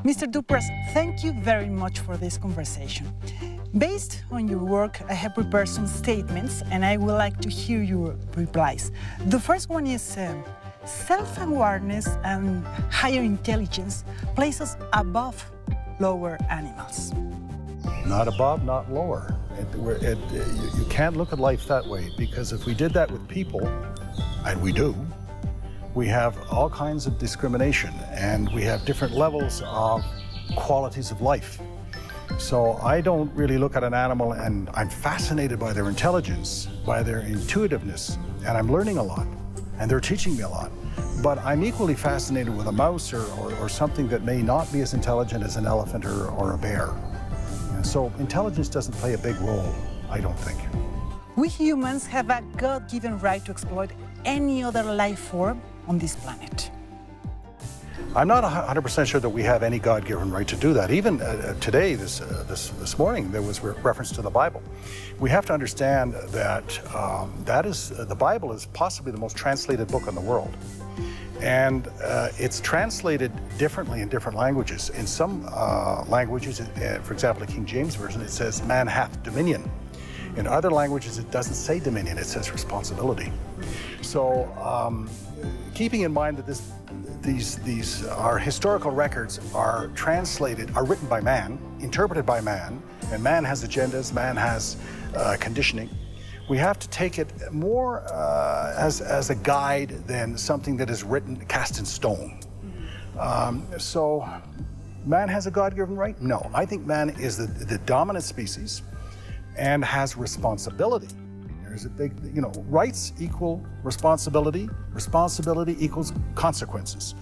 Mr. Dupras, thank you very much for this conversation. Based on your work, I have prepared some statements and I would like to hear your replies. The first one is self-awareness and higher intelligence place us above lower animals. Not above, not lower. You can't look at life that way, because if we did that with people, and we do, we have all kinds of discrimination and we have different levels of qualities of life. So I don't really look at an animal, and I'm fascinated by their intelligence, by their intuitiveness, and I'm learning a lot, and they're teaching me a lot. But I'm equally fascinated with a mouse or something that may not be as intelligent as an elephant or a bear. And so intelligence doesn't play a big role, I don't think. We humans have a God-given right to exploit any other life form on this planet. I'm not 100% sure that we have any God-given right to do that. Even today, this morning, there was reference to the Bible. We have to understand that the Bible is possibly the most translated book in the world. And it's translated differently in different languages. In some languages, for example, the King James Version, it says, man hath dominion. In other languages, it doesn't say dominion, it says responsibility. So keeping in mind that these our historical records are written by man, interpreted by man, and man has agendas, man has conditioning. We have to take it more as a guide than something that is written, cast in stone. So man has a God-given right? No, I think man is the dominant species and has responsibility. There's a big, rights equal responsibility, responsibility equals consequences.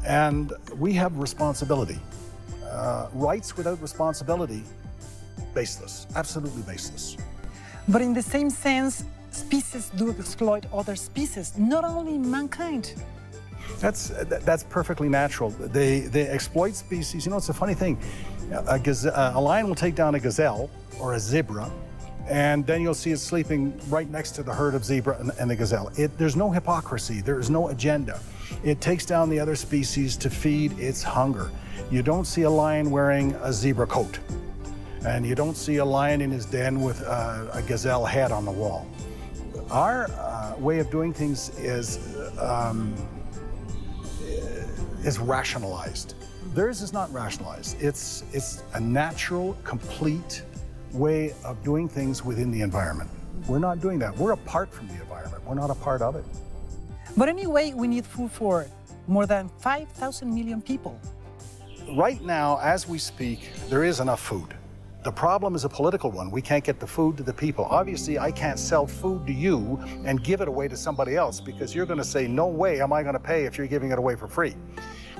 And we have responsibility. Rights without responsibility, baseless, absolutely baseless. But in the same sense, species do exploit other species, not only mankind. That's perfectly natural. They exploit species. It's a funny thing. A lion will take down a gazelle or a zebra, and then you'll see it sleeping right next to the herd of zebra and the gazelle. There's no hypocrisy, there is no agenda. It takes down the other species to feed its hunger. You don't see a lion wearing a zebra coat, and you don't see a lion in his den with a gazelle head on the wall. Our way of doing things is rationalized. Theirs is not rationalized. It's a natural, complete way of doing things within the environment. We're not doing that. We're apart from the environment. We're not a part of it. But anyway, we need food for more than 5,000 million people. Right now, as we speak, there is enough food. The problem is a political one. We can't get the food to the people. Obviously, I can't sell food to you and give it away to somebody else, because you're going to say, no way am I going to pay if you're giving it away for free.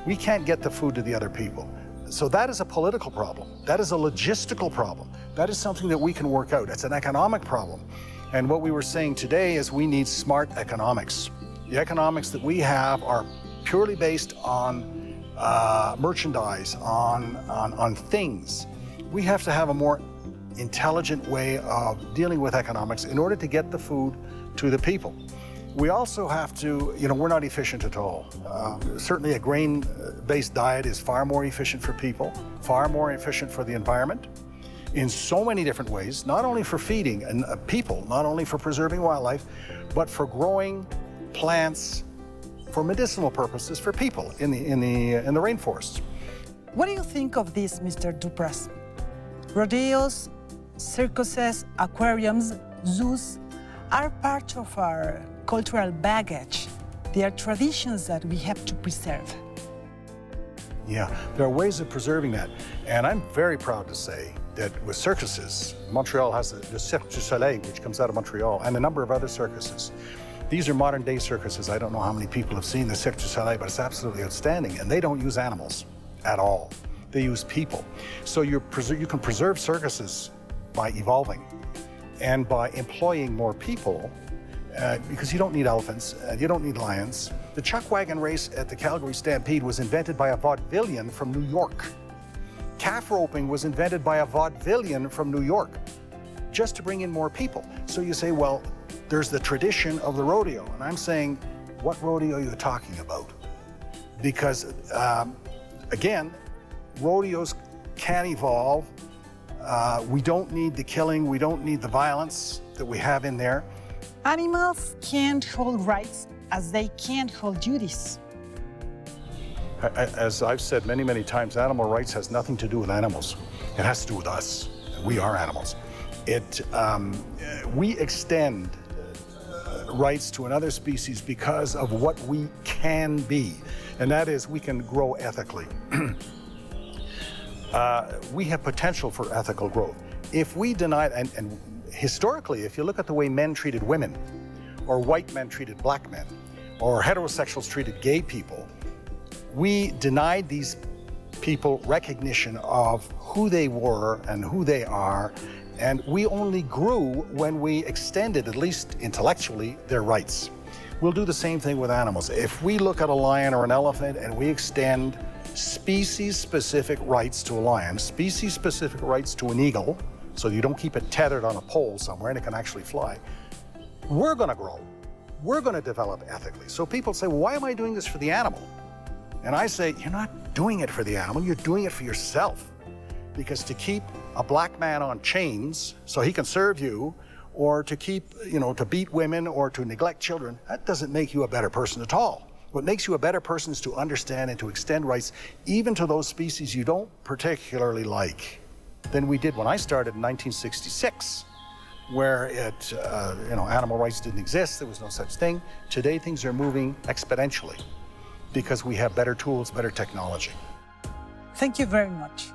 We can't get the food to the other people. So that is a political problem. That is a logistical problem. That is something that we can work out. It's an economic problem. And what we were saying today is we need smart economics. The economics that we have are purely based on merchandise, on things. We have to have a more intelligent way of dealing with economics in order to get the food to the people. We also have to, we're not efficient at all. Certainly a grain-based diet is far more efficient for people, far more efficient for the environment in so many different ways, not only for feeding people, not only for preserving wildlife, but for growing plants for medicinal purposes for people in the rainforests. What do you think of this, Mr. Dupras? Rodeos, circuses, aquariums, zoos are part of our cultural baggage. They are traditions that we have to preserve. Yeah, there are ways of preserving that. And I'm very proud to say that with circuses, Montreal has the Cirque du Soleil, which comes out of Montreal, and a number of other circuses. These are modern day circuses. I don't know how many people have seen the Cirque du Soleil, but it's absolutely outstanding. And they don't use animals at all. They use people. So you can preserve circuses by evolving and by employing more people, because you don't need elephants, you don't need lions. The chuck wagon race at the Calgary Stampede was invented by a vaudevillian from New York. Calf roping was invented by a vaudevillian from New York, just to bring in more people. So you say, well, there's the tradition of the rodeo. And I'm saying, what rodeo are you talking about? Because, again, rodeos can evolve. We don't need the killing, we don't need the violence that we have in there. Animals can't hold rights as they can't hold duties. As I've said many, many times, animal rights has nothing to do with animals. It has to do with us. We are animals. We extend rights to another species because of what we can be, and that is we can grow ethically. We have potential for ethical growth. If we deny, and historically, if you look at the way men treated women, or white men treated black men, or heterosexuals treated gay people, we denied these people recognition of who they were and who they are, and we only grew when we extended, at least intellectually, their rights. We'll do the same thing with animals. If we look at a lion or an elephant and we extend species-specific rights to a lion, species-specific rights to an eagle, so you don't keep it tethered on a pole somewhere and it can actually fly, we're gonna grow. We're gonna develop ethically. So people say, well, why am I doing this for the animal? And I say, you're not doing it for the animal, you're doing it for yourself. Because to keep a black man on chains so he can serve you, or to keep, to beat women or to neglect children, that doesn't make you a better person at all. What makes you a better person is to understand and to extend rights even to those species you don't particularly like than we did when I started in 1966, where animal rights didn't exist, there was no such thing. Today things are moving exponentially because we have better tools, better technology. Thank you very much.